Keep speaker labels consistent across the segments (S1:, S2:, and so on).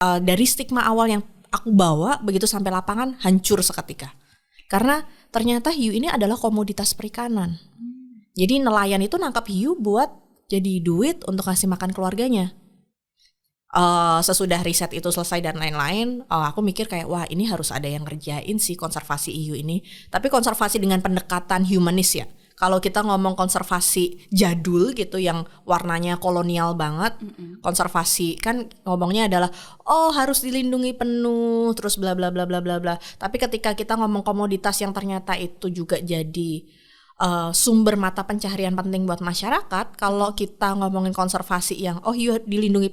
S1: Dari stigma awal yang aku bawa begitu sampai lapangan hancur seketika. Karena ternyata hiu ini adalah komoditas perikanan. Jadi nelayan itu nangkap hiu buat jadi duit untuk ngasih makan keluarganya. Sesudah riset itu selesai dan lain-lain, aku mikir kayak wah ini harus ada yang ngerjain sih konservasi hiu ini. Tapi konservasi dengan pendekatan humanis ya. Kalau kita ngomong konservasi jadul gitu yang warnanya kolonial banget, konservasi kan ngomongnya adalah harus dilindungi penuh terus bla bla bla bla bla bla. Tapi ketika kita ngomong komoditas yang ternyata itu juga jadi sumber mata pencaharian penting buat masyarakat, kalau kita ngomongin konservasi yang dilindungi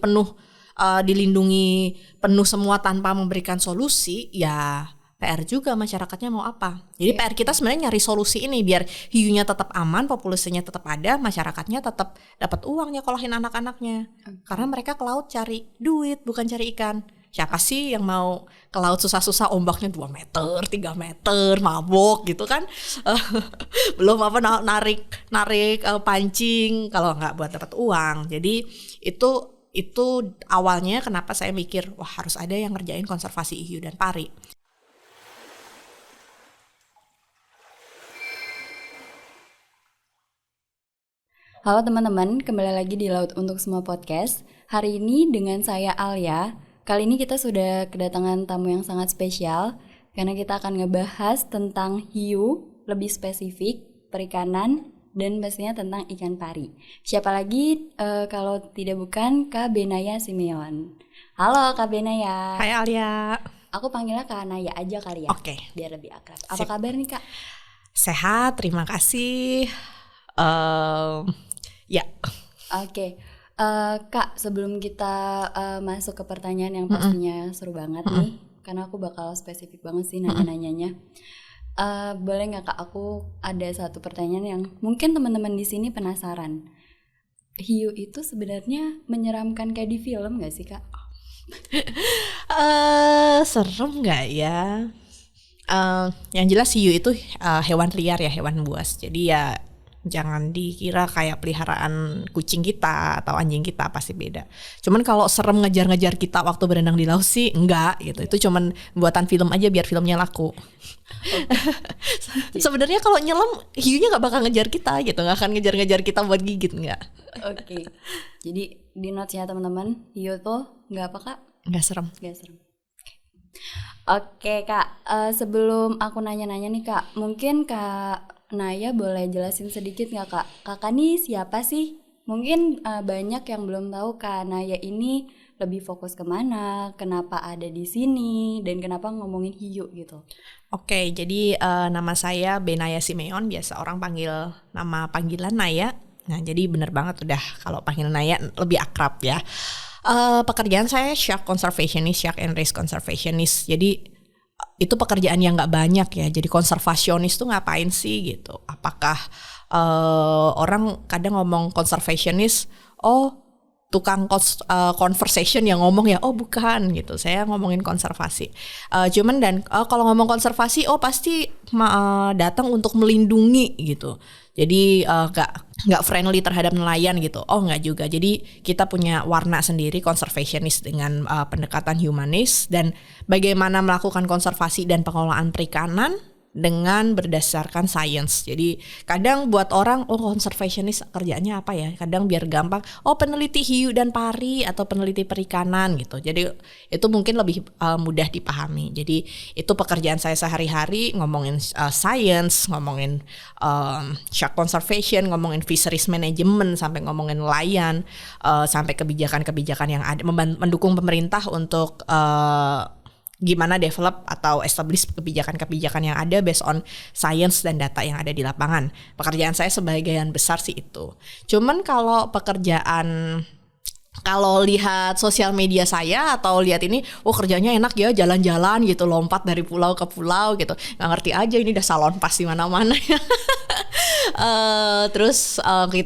S1: penuh semua tanpa memberikan solusi, ya PR juga masyarakatnya mau apa. Jadi PR kita sebenarnya nyari solusi ini biar hiunya tetap aman, populasinya tetap ada, masyarakatnya tetap dapat uang nyekolahin anak-anaknya. Karena mereka ke laut cari duit bukan cari ikan. Siapa sih yang mau ke laut susah-susah ombaknya 2 meter, 3 meter, mabok gitu kan. Belum narik pancing kalau nggak buat dapat uang. Jadi itu awalnya kenapa saya mikir wah harus ada yang ngerjain konservasi hiu dan pari.
S2: Halo teman-teman, kembali lagi di Laut Untuk Semua Podcast. Hari ini dengan saya Alia. Kali ini kita sudah kedatangan tamu yang sangat spesial karena kita akan ngebahas tentang hiu, lebih spesifik, perikanan, dan pastinya tentang ikan pari. Siapa lagi kalau tidak bukan Kak Benaya Simeon. Halo Kak Benaya.
S1: Hai Alia.
S2: Aku panggilnya Kak Naya aja kali ya.
S1: Oke.
S2: Biar lebih akrab. Apa kabar nih Kak?
S1: Sehat, terima kasih. Ya.
S2: Oke. Kak, sebelum kita masuk ke pertanyaan yang pastinya seru banget nih, karena aku bakal spesifik banget sih nanya-nanyanya. Boleh nggak Kak, aku ada satu pertanyaan yang mungkin teman-teman di sini penasaran. Hiu itu sebenarnya menyeramkan kayak di film nggak sih Kak?
S1: Serem nggak ya? Yang jelas hiu itu hewan liar ya, hewan buas. Jadi ya jangan dikira kayak peliharaan kucing kita atau anjing kita, pasti beda. Cuman kalau serem ngejar-ngejar kita waktu berenang di laut sih enggak gitu. Itu cuman buatan film aja biar filmnya laku. Sebenarnya kalau nyelam hiunya nggak bakal ngejar kita gitu, nggak akan ngejar-ngejar kita buat gigit, nggak.
S2: Oke. Jadi di notes ya teman-teman, hiu tuh nggak apa Kak?
S1: Nggak serem.
S2: Nggak serem. Oke Kak, sebelum aku nanya-nanya nih Kak, mungkin Kak Naya boleh jelasin sedikit nggak Kak? Kakak nih siapa sih? Mungkin banyak yang belum tahu Kak Naya ini lebih fokus kemana, kenapa ada di sini, dan kenapa ngomongin hiu gitu.
S1: Oke, jadi nama saya Benaya Simeon, biasa orang panggil nama panggilan Naya. Nah jadi bener banget udah kalau panggil Naya lebih akrab ya. Pekerjaan saya shark conservationist, shark and race conservationist. Jadi itu pekerjaan yang nggak banyak ya. Jadi konservasionis tuh ngapain sih gitu? Apakah orang kadang ngomong konservasionis, tukang conversation yang ngomong ya, bukan gitu. Saya ngomongin konservasi. Kalau ngomong konservasi, pasti datang untuk melindungi gitu. Jadi nggak friendly terhadap nelayan gitu. Nggak juga. Jadi kita punya warna sendiri conservationist dengan pendekatan humanis dan bagaimana melakukan konservasi dan pengelolaan perikanan dengan berdasarkan science. Jadi kadang buat orang conservationist kerjaannya apa ya? Kadang biar gampang, peneliti hiu dan pari atau peneliti perikanan gitu. Jadi itu mungkin lebih mudah dipahami. Jadi itu pekerjaan saya sehari-hari, ngomongin science, ngomongin shark conservation, ngomongin fisheries management, sampai ngomongin nelayan, sampai kebijakan-kebijakan yang ada, mendukung pemerintah untuk gimana develop atau establish kebijakan-kebijakan yang ada based on science dan data yang ada di lapangan. Pekerjaan saya sebagian besar sih itu. Cuman kalau lihat sosial media saya atau lihat ini, kerjanya enak ya, jalan-jalan gitu, lompat dari pulau ke pulau gitu. Nggak ngerti aja ini udah salon pas di mana-mana ya. Terus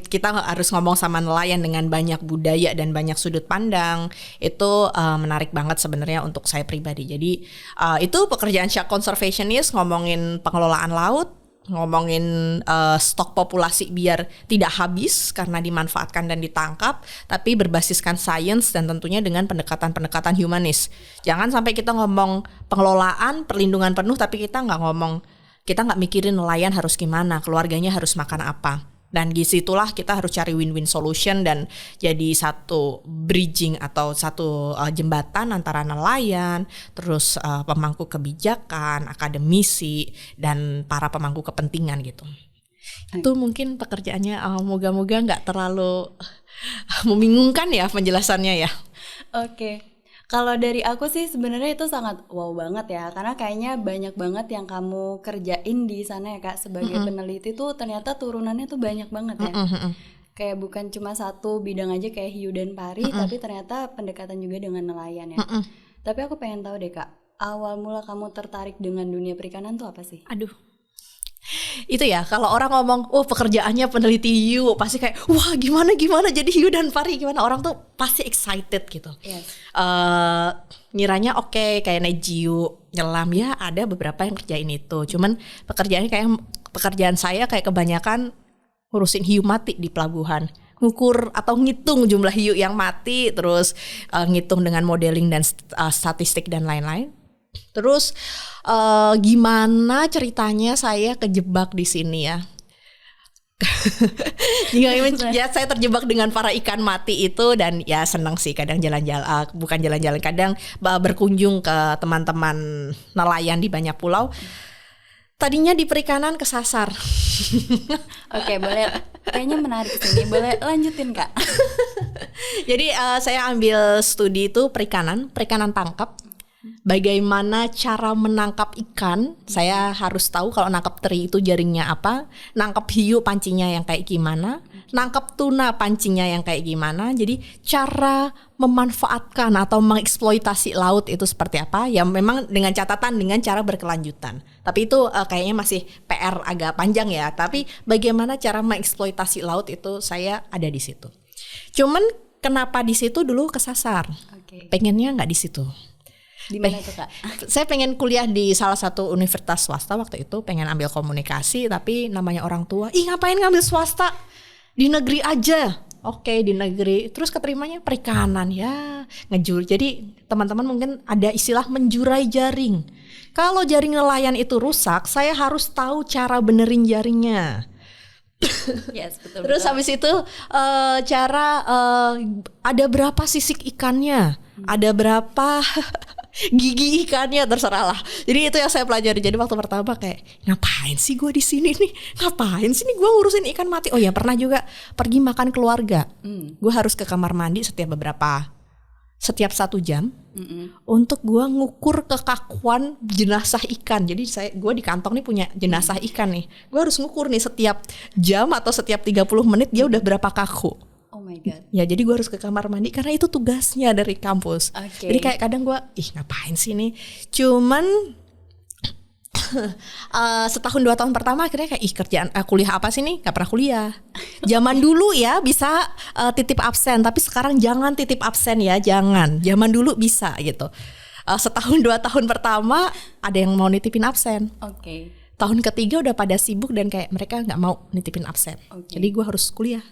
S1: kita harus ngomong sama nelayan dengan banyak budaya dan banyak sudut pandang. Itu menarik banget sebenarnya untuk saya pribadi. Jadi itu pekerjaan shark conservationist, ngomongin pengelolaan laut, ngomongin stok populasi biar tidak habis karena dimanfaatkan dan ditangkap, tapi berbasiskan sains dan tentunya dengan pendekatan-pendekatan humanis. Jangan sampai kita ngomong pengelolaan, perlindungan penuh, tapi kita nggak mikirin nelayan harus gimana, keluarganya harus makan apa. Dan disitulah kita harus cari win-win solution dan jadi satu bridging atau satu jembatan antara nelayan, terus pemangku kebijakan, akademisi, dan para pemangku kepentingan gitu. Itu mungkin pekerjaannya moga-moga nggak terlalu membingungkan ya penjelasannya ya.
S2: Oke. Kalau dari aku sih sebenarnya itu sangat wow banget ya, karena kayaknya banyak banget yang kamu kerjain di sana ya Kak sebagai peneliti tuh ternyata turunannya tuh banyak banget ya. Kayak bukan cuma satu bidang aja kayak hiu dan pari, tapi ternyata pendekatan juga dengan nelayan ya. Tapi aku pengen tahu deh Kak, awal mula kamu tertarik dengan dunia perikanan tuh apa sih?
S1: Aduh. Itu ya, kalau orang ngomong pekerjaannya peneliti hiu, pasti kayak wah gimana jadi hiu dan pari gimana, orang tuh pasti excited gitu.
S2: Yes.
S1: Ngiranya oke, kayak naik hiu, nyelam ya, ada beberapa yang kerjain itu. Cuman pekerjaan saya kayak kebanyakan ngurusin hiu mati di pelabuhan, ngukur atau ngitung jumlah hiu yang mati, terus ngitung dengan modeling dan statistik dan lain-lain. Terus gimana ceritanya saya kejebak di sini ya? Ya saya terjebak dengan para ikan mati itu, dan ya senang sih kadang jalan-jalan, bukan jalan-jalan, kadang berkunjung ke teman-teman nelayan di banyak pulau. Tadinya di perikanan kesasar.
S2: Oke, boleh. Kayaknya menarik sini. Boleh lanjutin Kak.
S1: Jadi saya ambil studi itu perikanan tangkap. Bagaimana cara menangkap ikan? Saya harus tahu kalau nangkap teri itu jaringnya apa, nangkap hiu pancingnya yang kayak gimana, nangkap tuna pancingnya yang kayak gimana. Jadi cara memanfaatkan atau mengeksploitasi laut itu seperti apa? Ya memang dengan catatan dengan cara berkelanjutan. Tapi itu kayaknya masih PR agak panjang ya. Tapi bagaimana cara mengeksploitasi laut itu saya ada di situ. Cuman kenapa di situ dulu kesasar? Pengennya nggak di situ.
S2: Di mana tuh Kak?
S1: Saya pengen kuliah di salah satu universitas swasta waktu itu, pengen ambil komunikasi, tapi namanya orang tua, ngapain ngambil swasta? Di negeri aja. Oke, di negeri. Terus keterimanya perikanan ya, ngejur. Jadi teman-teman mungkin ada istilah menjurai jaring. Kalau jaring nelayan itu rusak, saya harus tahu cara benerin jaringnya.
S2: Yes, betul.
S1: Terus habis itu ada berapa sisik ikannya, ada berapa gigi ikannya, terserah lah. Jadi itu yang saya pelajari. Jadi waktu pertama kayak ngapain sih gue di sini nih? Ngapain sih nih gue ngurusin ikan mati? Oh ya, pernah juga pergi makan keluarga. Gue harus ke kamar mandi setiap 1 jam untuk gue ngukur kekakuan jenazah ikan. Jadi gue di kantong nih punya jenazah ikan nih. Gue harus ngukur nih setiap jam atau setiap 30 menit dia udah berapa kaku.
S2: Oh my god.
S1: Ya jadi gue harus ke kamar mandi karena itu tugasnya dari kampus. Jadi kayak kadang gue ngapain sih nih. Cuman setahun 2 tahun pertama akhirnya kayak kerjaan kuliah apa sih nih, gak pernah kuliah. Zaman dulu ya bisa titip absen, tapi sekarang jangan titip absen ya, jangan. Zaman dulu bisa gitu. Setahun 2 tahun pertama ada yang mau nitipin absen. Tahun ketiga udah pada sibuk dan kayak mereka nggak mau nitipin absen. Jadi gue harus kuliah.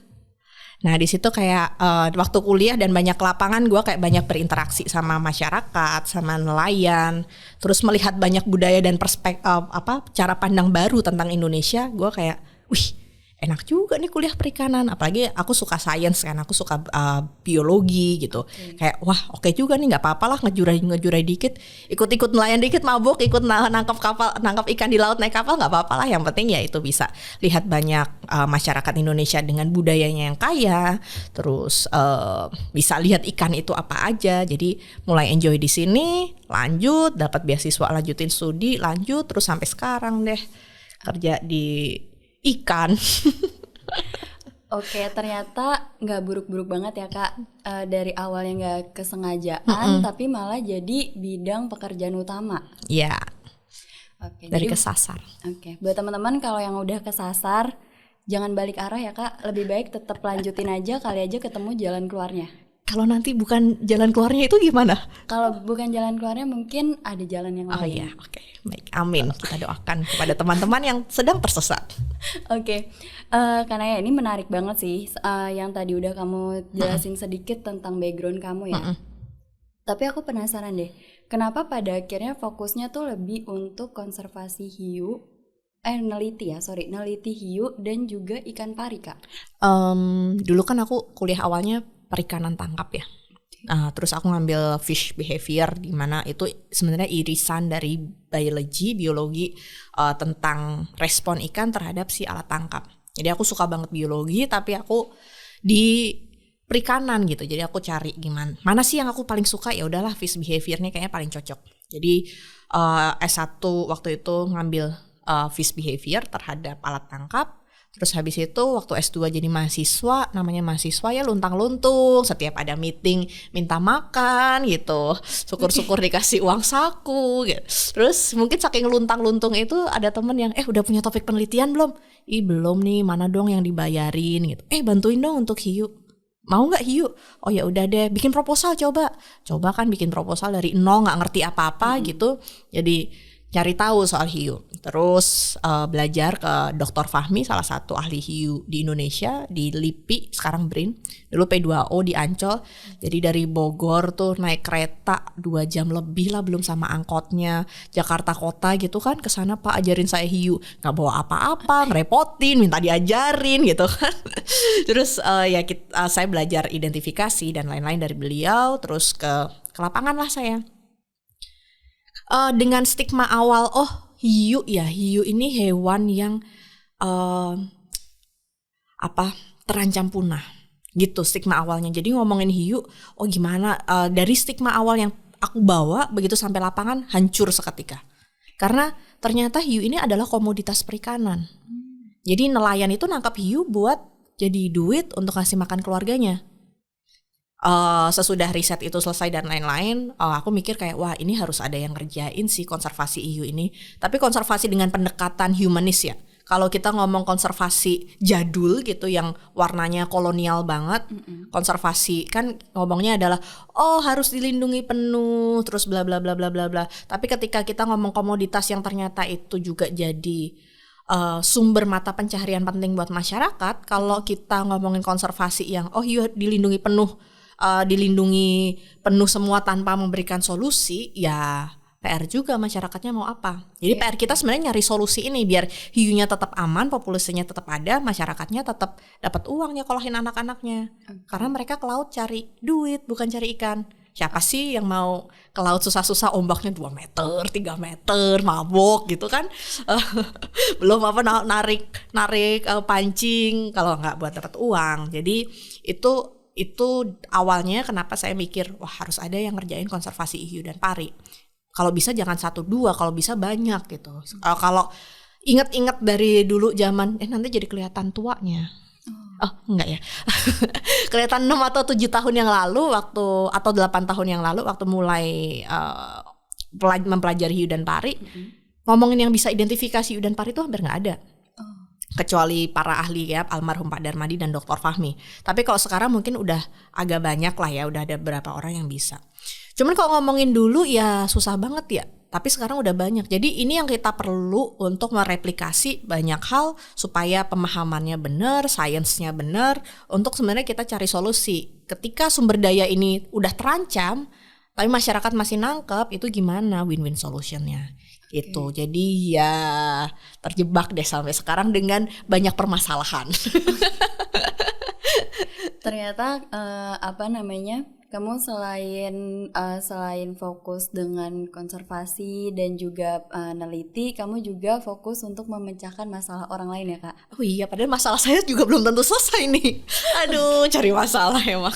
S1: Nah di situ kayak waktu kuliah dan banyak lapangan, gue kayak banyak berinteraksi sama masyarakat, sama nelayan, terus melihat banyak budaya dan perspektif cara pandang baru tentang Indonesia. Gue kayak, wih enak juga nih kuliah perikanan, apalagi aku suka sains kan, aku suka biologi gitu. Kayak wah oke juga nih, nggak apa-apa lah ngejurai dikit, ikut nelayan dikit, mabuk ikut nangkap ikan di laut naik kapal, nggak apa-apa lah. Yang penting ya itu bisa lihat banyak masyarakat Indonesia dengan budayanya yang kaya, terus bisa lihat ikan itu apa aja. Jadi mulai enjoy di sini, lanjut dapat beasiswa, lanjutin studi, lanjut terus sampai sekarang deh kerja di ikan.
S2: Oke, ternyata nggak buruk-buruk banget ya Kak. Dari awalnya nggak kesengajaan, tapi malah jadi bidang pekerjaan utama.
S1: Iya.
S2: Oke,
S1: dari
S2: jadi,
S1: kesasar.
S2: Oke, buat teman-teman kalau yang udah kesasar, jangan balik arah ya Kak. Lebih baik tetap lanjutin aja, kali aja ketemu jalan keluarnya.
S1: kalau nanti bukan jalan keluarnya itu gimana?
S2: Kalau bukan jalan keluarnya mungkin ada jalan yang
S1: Oh
S2: lain.
S1: iya, oke. Baik, amin. Kita doakan kepada teman-teman yang sedang tersesat.
S2: Oke, karena ya ini menarik banget sih yang tadi udah kamu jelasin sedikit tentang background kamu ya. Tapi aku penasaran deh, kenapa pada akhirnya fokusnya tuh lebih untuk konservasi hiu, neliti hiu dan juga ikan pari, Kak?
S1: Dulu kan aku kuliah awalnya perikanan tangkap ya. Terus aku ngambil fish behavior, di mana itu sebenarnya irisan dari biologi tentang respon ikan terhadap si alat tangkap. Jadi aku suka banget biologi, tapi aku di perikanan gitu. Jadi aku cari gimana, mana sih yang aku paling suka, ya udahlah fish behavior-nya kayaknya paling cocok. Jadi S1 waktu itu ngambil fish behavior terhadap alat tangkap. Terus habis itu waktu S2 jadi mahasiswa, namanya mahasiswa ya luntang-luntung, setiap ada meeting minta makan gitu, syukur-syukur dikasih uang saku gitu. Terus mungkin saking luntang-luntung itu ada temen yang udah punya topik penelitian belum? Ih belum nih, mana dong yang dibayarin gitu. Bantuin dong untuk hiu. Mau nggak hiu? Oh ya udah deh, bikin proposal coba kan bikin proposal dari nol, nggak ngerti apa-apa gitu. Jadi cari tahu soal hiu. Terus belajar ke Dr. Fahmi, salah satu ahli hiu di Indonesia, di LIPI, sekarang BRIN. Dulu P2O di Ancol. Jadi dari Bogor tuh naik kereta 2 jam lebih lah, belum sama angkotnya. Jakarta Kota gitu kan, kesana Pak ajarin saya hiu. Gak bawa apa-apa, ngerepotin, minta diajarin gitu kan. Terus saya belajar identifikasi dan lain-lain dari beliau. Terus ke lapangan lah saya. Dengan stigma awal, hiu ini hewan yang terancam punah gitu stigma awalnya. Jadi ngomongin hiu, gimana, dari stigma awal yang aku bawa begitu sampai lapangan hancur seketika. Karena ternyata hiu ini adalah komoditas perikanan. Jadi nelayan itu nangkap hiu buat jadi duit untuk ngasih makan keluarganya. Sesudah riset itu selesai dan lain-lain, aku mikir kayak wah ini harus ada yang ngerjain sih konservasi hiu ini. Tapi konservasi dengan pendekatan humanis ya. Kalau kita ngomong konservasi jadul gitu yang warnanya kolonial banget, konservasi kan ngomongnya adalah harus dilindungi penuh, terus bla bla bla bla bla bla. Tapi ketika kita ngomong komoditas yang ternyata itu juga jadi sumber mata pencaharian penting buat masyarakat, kalau kita ngomongin konservasi yang hiu dilindungi penuh semua tanpa memberikan solusi, ya PR juga masyarakatnya mau apa. Jadi PR kita sebenarnya nyari solusi ini biar hiunya tetap aman, populasinya tetap ada, masyarakatnya tetap dapat uang nyekolahin anak-anaknya. Karena mereka ke laut cari duit, bukan cari ikan. Siapa sih yang mau ke laut susah-susah, ombaknya 2 meter, 3 meter, mabok gitu kan. Belum narik pancing kalau nggak buat dapat uang. Jadi itu awalnya kenapa saya mikir wah harus ada yang ngerjain konservasi hiu dan pari. Kalau bisa jangan 1-2, kalau bisa banyak gitu. Kalau inget-inget dari dulu zaman nanti jadi kelihatan tuanya. Enggak ya. Kelihatan 6 atau 7 tahun yang lalu atau 8 tahun yang lalu waktu mulai mempelajari hiu dan pari, ngomongin yang bisa identifikasi hiu dan pari itu hampir nggak ada. Kecuali para ahli ya, almarhum Pak Darmadi dan Dr. Fahmi. Tapi kalau sekarang mungkin udah agak banyak lah ya, udah ada beberapa orang yang bisa. Cuman kalau ngomongin dulu ya susah banget ya. Tapi sekarang udah banyak. Jadi ini yang kita perlu untuk mereplikasi banyak hal supaya pemahamannya benar, sainsnya benar, untuk sebenarnya kita cari solusi. Ketika sumber daya ini udah terancam, tapi masyarakat masih nangkep, itu gimana win-win solutionnya? Gitu. Jadi ya terjebak deh sampai sekarang dengan banyak permasalahan.
S2: Ternyata kamu selain fokus dengan konservasi dan juga neliti, kamu juga fokus untuk memecahkan masalah orang lain ya Kak?
S1: Oh iya, padahal masalah saya juga belum tentu selesai nih. Aduh, cari masalah emang.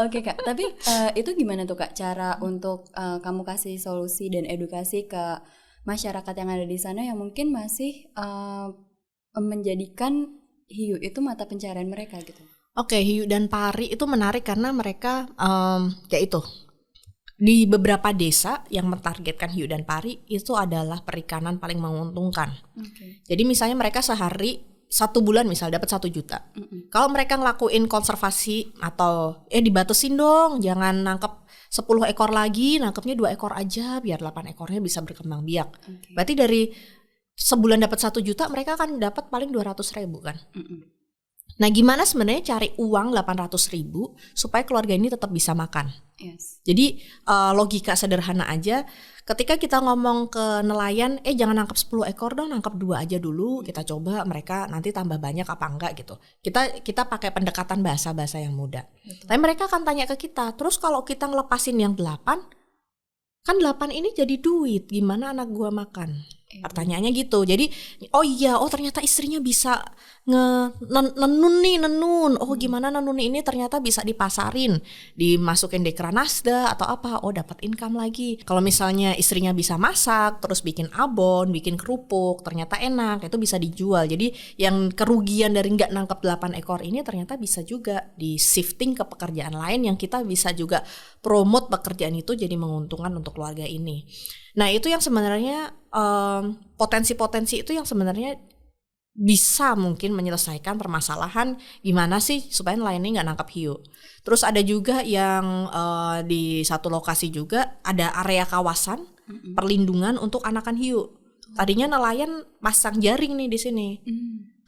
S2: Oke Kak, tapi itu gimana tuh Kak cara untuk kamu kasih solusi dan edukasi ke masyarakat yang ada di sana yang mungkin masih menjadikan hiu itu mata pencaharian mereka gitu?
S1: Oke, hiu dan pari itu menarik karena mereka di beberapa desa yang mentargetkan hiu dan pari itu adalah perikanan paling menguntungkan. Jadi misalnya mereka sehari 1 bulan misal dapat 1 juta. Kalau mereka ngelakuin konservasi atau dibatasin dong, jangan nangkep 10 ekor lagi, nangkepnya 2 ekor aja biar 8 ekornya bisa berkembang biak. Berarti dari sebulan dapat 1 juta, mereka kan dapat paling 200.000 kan. Nah, gimana sebenarnya cari uang 800.000 supaya keluarga ini tetap bisa makan?
S2: Yes.
S1: Jadi logika sederhana aja, ketika kita ngomong ke nelayan, jangan nangkep 10 ekor dong, nangkep 2 aja dulu, kita coba mereka nanti tambah banyak apa enggak gitu. Kita pakai pendekatan bahasa yang mudah. Betul. Tapi mereka akan tanya ke kita, terus kalau kita ngelepasin yang 8, kan 8 ini jadi duit, gimana anak gua makan? Pertanyaannya gitu. Jadi ternyata istrinya bisa nenun. Gimana nenun ini ternyata bisa dipasarin, dimasukin dekranasda atau apa. Dapat income lagi. Kalau misalnya istrinya bisa masak, terus bikin abon, bikin kerupuk, ternyata enak, itu bisa dijual. Jadi yang kerugian dari nggak nangkep 8 ekor ini ternyata bisa juga di shifting ke pekerjaan lain yang kita bisa juga promote pekerjaan itu jadi menguntungkan untuk keluarga ini. Nah, itu yang sebenarnya potensi-potensi itu yang sebenarnya bisa mungkin menyelesaikan permasalahan gimana sih supaya nelayan ini nggak nangkap hiu. Terus ada juga yang di satu lokasi juga ada area kawasan perlindungan untuk anakan hiu. Tadinya nelayan pasang jaring nih di sini.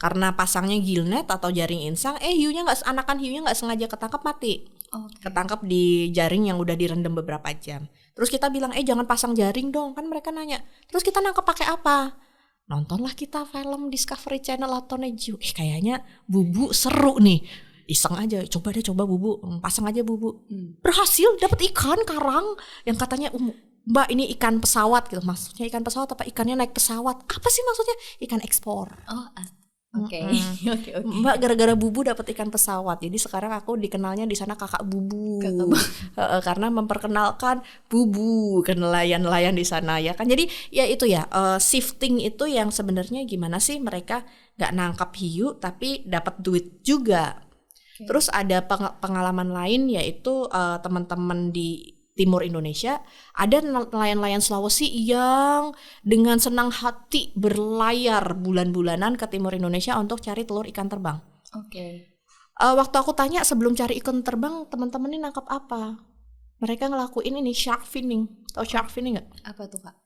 S1: Karena pasangnya gillnet atau jaring insang, anakan hiunya nggak sengaja ketangkap mati. Ketangkap di jaring yang udah direndam beberapa jam. Terus kita bilang, jangan pasang jaring dong, kan mereka nanya. Terus kita nangkep pakai apa? Nontonlah kita film Discovery Channel atau Net Geo. Kayaknya bubu seru nih. Iseng aja, coba bubu, pasang aja bubu. Berhasil, dapat ikan karang yang katanya Mbak ini ikan pesawat gitu. Maksudnya ikan pesawat apa ikannya naik pesawat? Apa sih maksudnya? Ikan ekspor.
S2: Oke.
S1: Mbak gara-gara bubu dapat ikan pesawat. Jadi sekarang aku dikenalnya di sana kakak bubu. Karena memperkenalkan bubu ke nelayan-nelayan di sana ya kan. Jadi ya itu ya, shifting itu yang sebenarnya gimana sih mereka nggak nangkap hiu tapi dapat duit juga. Terus ada pengalaman lain yaitu teman-teman di Timur Indonesia, ada nelayan-nelayan Sulawesi yang dengan senang hati berlayar bulan-bulanan ke Timur Indonesia untuk cari telur ikan terbang. Waktu aku tanya sebelum cari ikan terbang, teman-teman ini nangkap apa? Mereka ngelakuin ini shark finning. Tahu shark finning nggak?
S2: Apa tuh, Kak?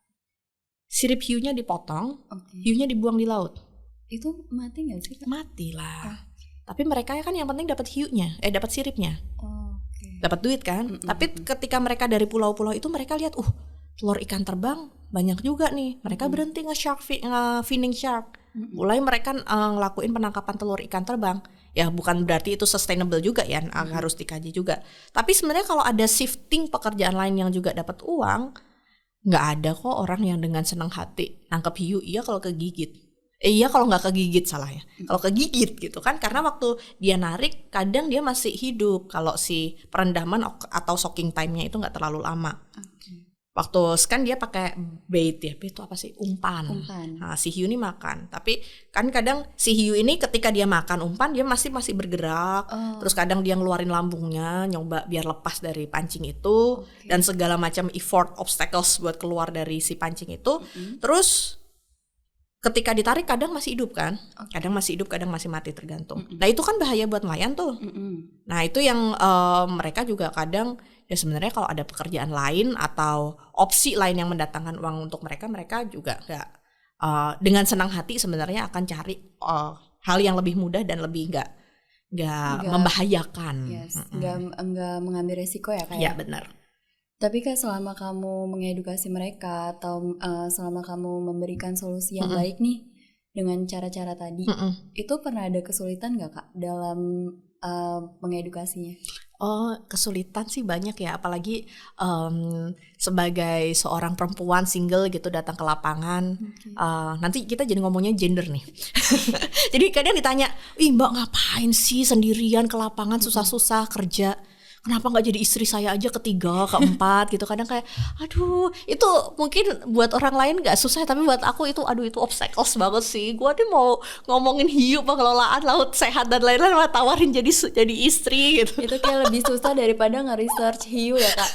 S1: Sirip hiunya dipotong, hiunya dibuang di laut.
S2: Itu mati nggak sih, Kak?
S1: Mati lah. Tapi mereka kan yang penting dapat hiunya, dapat siripnya. Dapat duit kan. Tapi ketika mereka dari pulau-pulau itu mereka lihat telur ikan terbang banyak juga nih. Mereka berhenti finning shark. Mulai mereka ngelakuin penangkapan telur ikan terbang. Ya bukan berarti itu sustainable juga ya, harus dikaji juga. Tapi sebenarnya kalau ada shifting pekerjaan lain yang juga dapat uang, nggak ada kok orang yang dengan senang hati nangkep hiu kalau kegigit. Kalau nggak kegigit salah ya. Kalau kegigit gitu kan, karena waktu dia narik kadang dia masih hidup kalau si perendaman atau soaking time-nya itu nggak terlalu lama. Waktu kan dia pakai bait ya, bait itu apa sih? Umpan. Nah, si hiu ini makan. Tapi kan kadang si hiu ini ketika dia makan umpan dia masih bergerak. Terus kadang dia ngeluarin lambungnya nyoba biar lepas dari pancing itu dan segala macam effort obstacles buat keluar dari si pancing itu. Terus ketika ditarik kadang masih hidup kan, kadang masih hidup, kadang masih mati tergantung. Nah itu kan bahaya buat nelayan tuh. Nah itu yang mereka juga kadang ya sebenarnya kalau ada pekerjaan lain atau opsi lain yang mendatangkan uang untuk mereka juga nggak dengan senang hati sebenarnya akan cari hal yang lebih mudah dan lebih nggak membahayakan.
S2: Nggak mengambil resiko ya Kak?
S1: Ya benar.
S2: Tapi Kak, selama kamu mengedukasi mereka atau selama kamu memberikan solusi yang baik nih dengan cara-cara tadi, itu pernah ada kesulitan nggak Kak dalam mengedukasinya?
S1: Kesulitan sih banyak ya, apalagi sebagai seorang perempuan single gitu datang ke lapangan. Nanti kita jadi ngomongnya gender nih. Jadi kadang ditanya, Mbak ngapain sih sendirian ke lapangan susah-susah kerja? Kenapa nggak jadi istri saya aja ketiga, keempat gitu. Kadang kayak, aduh itu mungkin buat orang lain nggak susah, tapi buat aku itu obstacles banget sih. Gue nih mau ngomongin hiu, pengelolaan laut sehat dan lain-lain, malah tawarin jadi istri gitu.
S2: Itu kayak lebih susah daripada nge-research hiu ya Kak.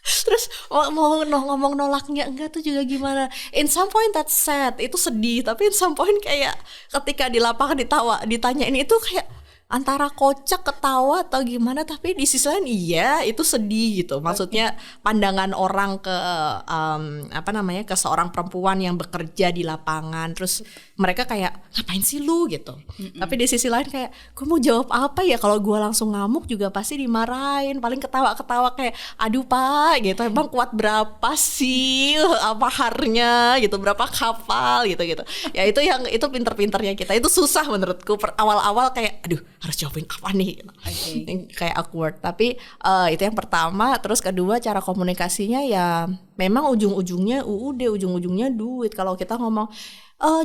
S1: Terus mau ngomong nolaknya enggak tuh juga gimana. In some point that's sad, itu sedih. Tapi in some point kayak ketika di lapangan ditanyain itu kayak antara kocak, ketawa atau gimana. Tapi di sisi lain iya itu sedih gitu. Maksudnya pandangan orang ke ke seorang perempuan yang bekerja di lapangan. Terus mereka kayak ngapain sih lu gitu. Tapi di sisi lain kayak gue mau jawab apa ya, kalau gue langsung ngamuk juga pasti dimarahin. Paling ketawa-ketawa kayak aduh pak gitu, emang kuat berapa sih apa harnya gitu, berapa kapal gitu. Ya itu pinter-pinternya kita. Itu susah menurutku awal-awal kayak aduh harus jawabin apa nih gitu. Kayak awkward. Tapi itu yang pertama. Terus kedua cara komunikasinya ya memang ujung-ujungnya ujung-ujungnya duit. Kalau kita ngomong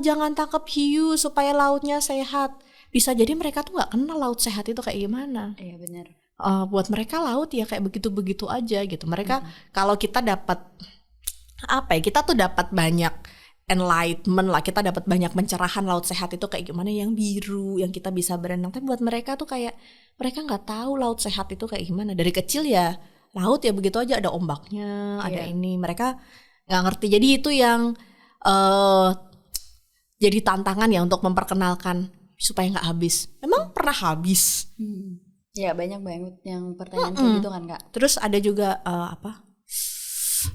S1: jangan tangkap hiu supaya lautnya sehat, bisa jadi mereka tuh nggak kenal laut sehat itu kayak gimana.
S2: Iya benar.
S1: Buat mereka laut ya kayak begitu-begitu aja gitu. Mereka kalau kita dapat kita tuh dapat banyak enlightenment lah, kita dapat banyak pencerahan laut sehat itu kayak gimana, yang biru, yang kita bisa berenang. Tapi buat mereka tuh kayak mereka nggak tahu laut sehat itu kayak gimana. Dari kecil ya laut ya begitu aja, ada ombaknya, ada ini, mereka nggak ngerti. Jadi itu yang jadi tantangan ya untuk memperkenalkan supaya nggak habis. Emang pernah habis?
S2: Ya banyak banget yang pertanyaan kayak gitu kan Kak. Terus
S1: ada juga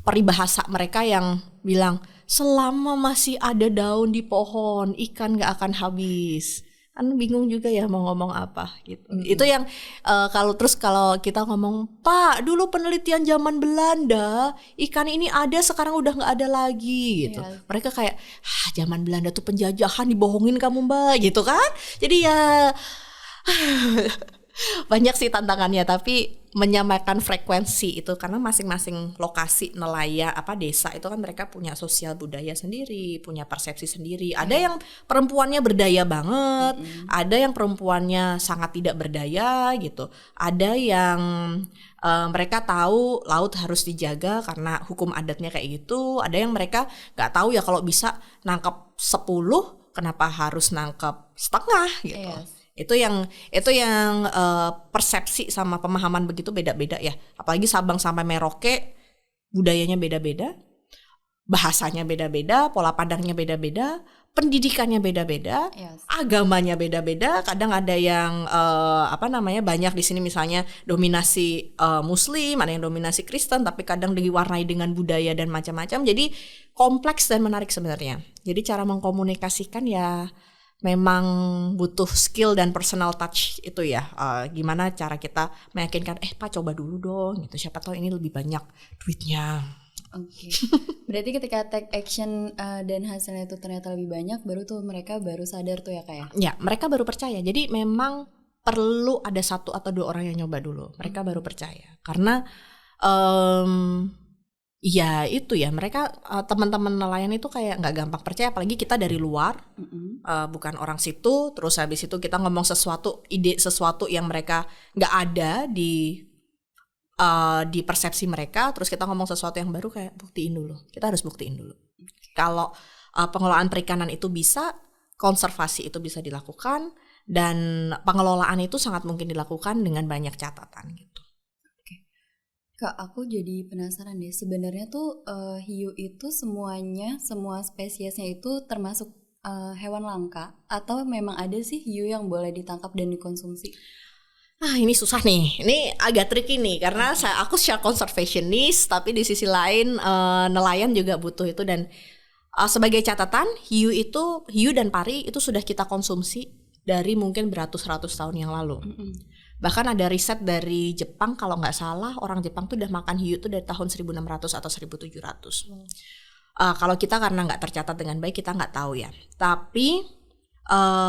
S1: peribahasa mereka yang bilang selama masih ada daun di pohon ikan nggak akan habis. Kan bingung juga ya mau ngomong apa gitu. Itu yang kalau kita ngomong Pak dulu penelitian zaman Belanda ikan ini ada sekarang udah nggak ada lagi gitu. Mereka kayak zaman Belanda tuh penjajahan, dibohongin kamu Mbak gitu kan. Jadi ya banyak sih tantangannya, tapi menyamakan frekuensi itu karena masing-masing lokasi nelayan desa itu kan mereka punya sosial budaya sendiri, punya persepsi sendiri. Ada yang perempuannya berdaya banget, ada yang perempuannya sangat tidak berdaya gitu. Ada yang mereka tahu laut harus dijaga karena hukum adatnya kayak gitu. Ada yang mereka nggak tahu ya kalau bisa nangkap 10 kenapa harus nangkap setengah gitu. Itu yang persepsi sama pemahaman begitu beda-beda ya. Apalagi Sabang sampai Merauke budayanya beda-beda, bahasanya beda-beda, pola pandangnya beda-beda, pendidikannya beda-beda, agamanya beda-beda. Kadang ada yang banyak di sini misalnya dominasi Muslim, ada yang dominasi Kristen, tapi kadang diwarnai dengan budaya dan macam-macam. Jadi kompleks dan menarik sebenarnya. Jadi cara mengkomunikasikan ya memang butuh skill dan personal touch itu ya. Gimana cara kita meyakinkan Pak coba dulu dong gitu, siapa tahu ini lebih banyak duitnya.
S2: Oke. Berarti ketika take action dan hasilnya itu ternyata lebih banyak, baru sadar tuh ya Kak ya?
S1: Ya, mereka baru percaya. Jadi memang perlu ada 1 atau 2 orang yang nyoba dulu, mereka baru percaya. Karena ya itu ya, mereka teman-teman nelayan itu kayak nggak gampang percaya, apalagi kita dari luar, bukan orang situ. Terus habis itu kita ngomong ide sesuatu yang mereka nggak ada di persepsi mereka. Terus kita ngomong sesuatu yang baru, kayak kita harus buktiin dulu. Kalau pengelolaan perikanan itu bisa, konservasi itu bisa dilakukan, dan pengelolaan itu sangat mungkin dilakukan dengan banyak catatan gitu.
S2: Kak, aku jadi penasaran deh, sebenarnya tuh hiu itu semua spesiesnya itu termasuk hewan langka, atau memang ada sih hiu yang boleh ditangkap dan dikonsumsi?
S1: Ini susah nih, ini agak tricky nih, karena aku secara conservationist, tapi di sisi lain nelayan juga butuh itu. Dan sebagai catatan, hiu dan pari itu sudah kita konsumsi dari mungkin beratus-ratus tahun yang lalu. Bahkan ada riset dari Jepang, kalau nggak salah orang Jepang tuh udah makan hiu tuh dari tahun 1600 atau 1700. Kalau kita karena nggak tercatat dengan baik, kita nggak tahu ya. Tapi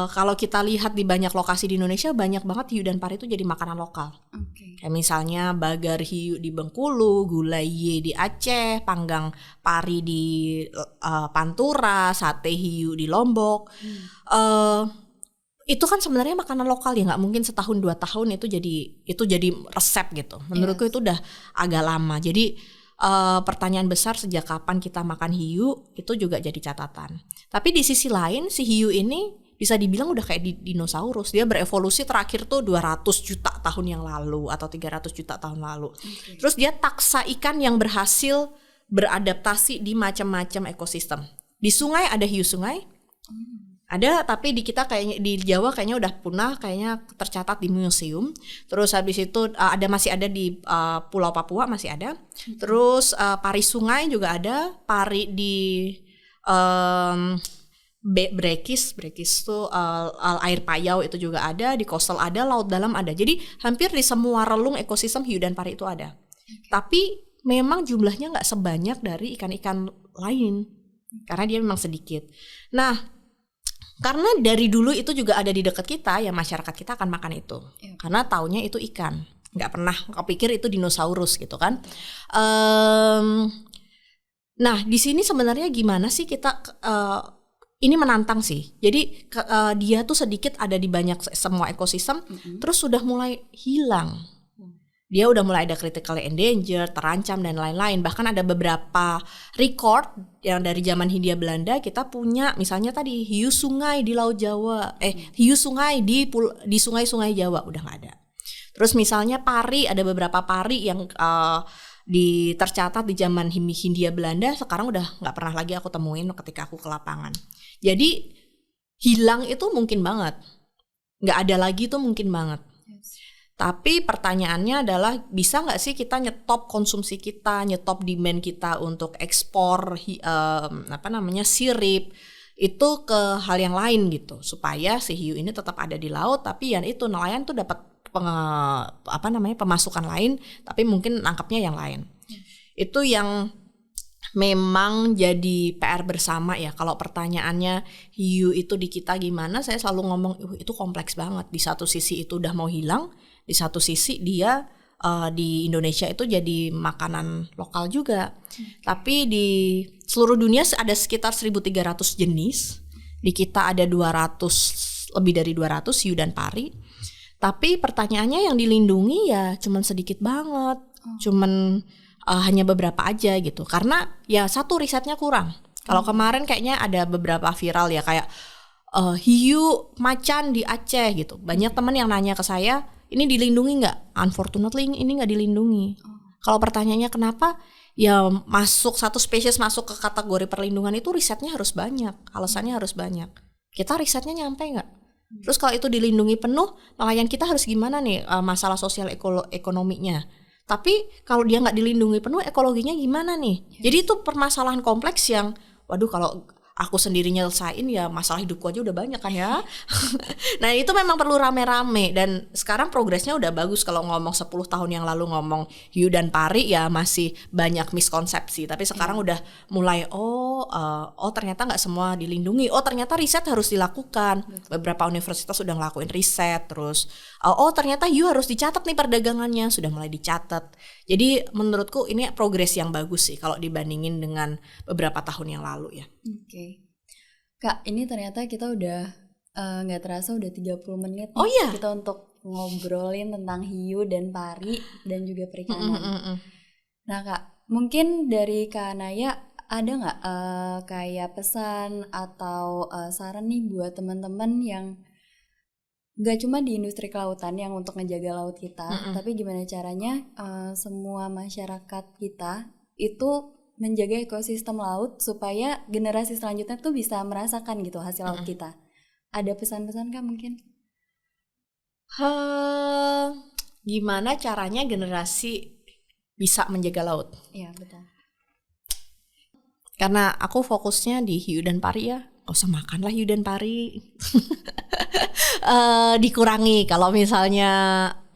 S1: kalau kita lihat di banyak lokasi di Indonesia, banyak banget hiu dan pari itu jadi makanan lokal. Kayak misalnya bagar hiu di Bengkulu, gulai di Aceh, panggang pari di Pantura, sate hiu di Lombok. Itu kan sebenarnya makanan lokal ya, nggak mungkin setahun 2 tahun itu jadi resep gitu. Menurutku itu udah agak lama. Jadi pertanyaan besar, sejak kapan kita makan hiu itu juga jadi catatan. Tapi di sisi lain si hiu ini bisa dibilang udah kayak dinosaurus. Dia berevolusi terakhir tuh 200 juta tahun yang lalu atau 300 juta tahun lalu. Terus dia taksa ikan yang berhasil beradaptasi di macam-macam ekosistem. Di sungai ada hiu sungai. Ada, tapi di kita kayaknya di Jawa kayaknya udah punah, kayaknya tercatat di museum. Terus habis itu masih ada di Pulau Papua masih ada. Terus pari sungai juga ada, pari di Brekis tuh air payau itu juga ada, di coastal ada, laut dalam ada. Jadi hampir di semua relung ekosistem hiu dan pari itu ada. Tapi memang jumlahnya nggak sebanyak dari ikan-ikan lain karena dia memang sedikit. Nah, karena dari dulu itu juga ada di dekat kita, ya masyarakat kita akan makan itu. Karena taunya itu ikan, nggak pernah kepikir itu dinosaurus gitu kan. Nah di sini sebenarnya gimana sih kita, ini menantang sih. Jadi dia tuh sedikit ada di banyak semua ekosistem, terus sudah mulai hilang. Dia udah mulai ada critically endangered, terancam dan lain-lain. Bahkan ada beberapa record yang dari zaman Hindia Belanda kita punya, misalnya tadi hiu sungai di Laut Jawa, hiu sungai di sungai-sungai Jawa udah nggak ada. Terus misalnya pari, ada beberapa pari yang tercatat di zaman Hindia Belanda, sekarang udah nggak pernah lagi aku temuin ketika aku ke lapangan. Jadi hilang itu mungkin banget, nggak ada lagi tuh mungkin banget. Tapi pertanyaannya adalah bisa nggak sih kita nyetop konsumsi kita, nyetop demand kita untuk ekspor sirip itu ke hal yang lain gitu, supaya si hiu ini tetap ada di laut, tapi yang itu nelayan tuh dapat pemasukan lain, tapi mungkin nangkapnya yang lain. Itu yang memang jadi PR bersama ya. Kalau pertanyaannya hiu itu di kita gimana, saya selalu ngomong itu kompleks banget. Di satu sisi itu udah mau hilang, di satu sisi dia di Indonesia itu jadi makanan lokal juga. Tapi di seluruh dunia ada sekitar 1.300 jenis. Di kita ada lebih dari 200 hiu dan pari. Tapi pertanyaannya yang dilindungi ya cuman sedikit banget. Cuman hanya beberapa aja gitu. Karena ya satu, risetnya kurang. Kalau kemarin kayaknya ada beberapa viral ya, kayak hiu macan di Aceh gitu. Banyak teman yang nanya ke saya, ini dilindungi nggak? Unfortunately ini nggak dilindungi. Kalau pertanyaannya kenapa? Ya satu spesies masuk ke kategori perlindungan itu risetnya harus banyak. Alasannya harus banyak. Kita risetnya nyampe nggak? Terus kalau itu dilindungi penuh, nelayan kita harus gimana nih masalah sosial ekonominya? Tapi kalau dia nggak dilindungi penuh, ekologinya gimana nih? Jadi itu permasalahan kompleks yang, waduh kalau aku sendiri nyelesain ya masalah hidupku aja udah banyak kan ya. Nah itu memang perlu rame-rame, dan sekarang progresnya udah bagus. Kalau ngomong 10 tahun yang lalu ngomong hiu dan pari ya masih banyak miskonsepsi, tapi sekarang udah mulai ternyata nggak semua dilindungi, ternyata riset harus dilakukan. Beberapa universitas sudah ngelakuin riset, terus ternyata hiu harus dicatat nih perdagangannya, sudah mulai dicatat. Jadi menurutku ini progres yang bagus sih kalau dibandingin dengan beberapa tahun yang lalu ya.
S2: Oke. Kak, ini ternyata kita udah gak terasa udah 30 menit
S1: Oh iya?
S2: kita untuk ngobrolin tentang hiu dan pari dan juga perikanan. Nah Kak, mungkin dari Kak Naya ada gak kayak pesan atau saran nih buat teman-teman yang gak cuma di industri kelautan yang untuk ngejaga laut kita, tapi gimana caranya semua masyarakat kita itu menjaga ekosistem laut supaya generasi selanjutnya tuh bisa merasakan gitu hasil laut kita. Ada pesan-pesan Kak mungkin?
S1: Gimana caranya generasi bisa menjaga laut?
S2: Iya betul.
S1: Karena aku fokusnya di hiu dan pari ya, gak usah makanlah hiu dan pari. Dikurangi kalau misalnya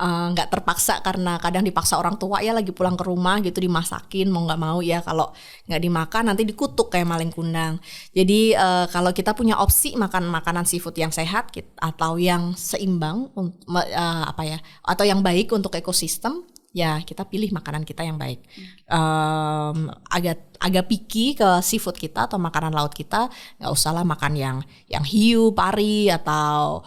S1: nggak terpaksa, karena kadang dipaksa orang tua ya lagi pulang ke rumah gitu dimasakin mau nggak mau ya, kalau nggak dimakan nanti dikutuk kayak maling kundang. Jadi kalau kita punya opsi makan makanan seafood yang sehat atau yang seimbang atau yang baik untuk ekosistem, ya kita pilih makanan kita yang baik. Agak picky ke seafood kita atau makanan laut kita, nggak usahlah makan yang hiu, pari atau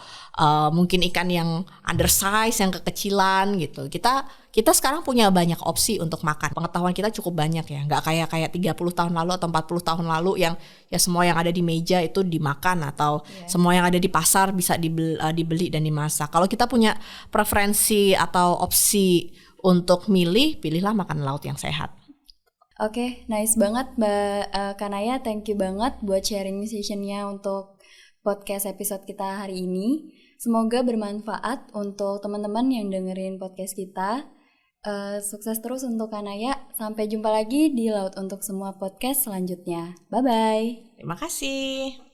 S1: mungkin ikan yang undersize, yang kekecilan gitu. Kita sekarang punya banyak opsi untuk makan. Pengetahuan kita cukup banyak ya, nggak kayak 30 tahun lalu atau 40 tahun lalu yang ya semua yang ada di meja itu dimakan atau semua yang ada di pasar bisa dibeli dan dimasak. Kalau kita punya preferensi atau opsi untuk pilihlah makanan laut yang sehat.
S2: Oke, nice banget Mbak Kanaya, thank you banget buat sharing sessionnya untuk podcast episode kita hari ini. Semoga bermanfaat untuk teman-teman yang dengerin podcast kita. Sukses terus untuk Kanaya. Sampai jumpa lagi di Laut Untuk Semua podcast selanjutnya. Bye-bye.
S1: Terima kasih.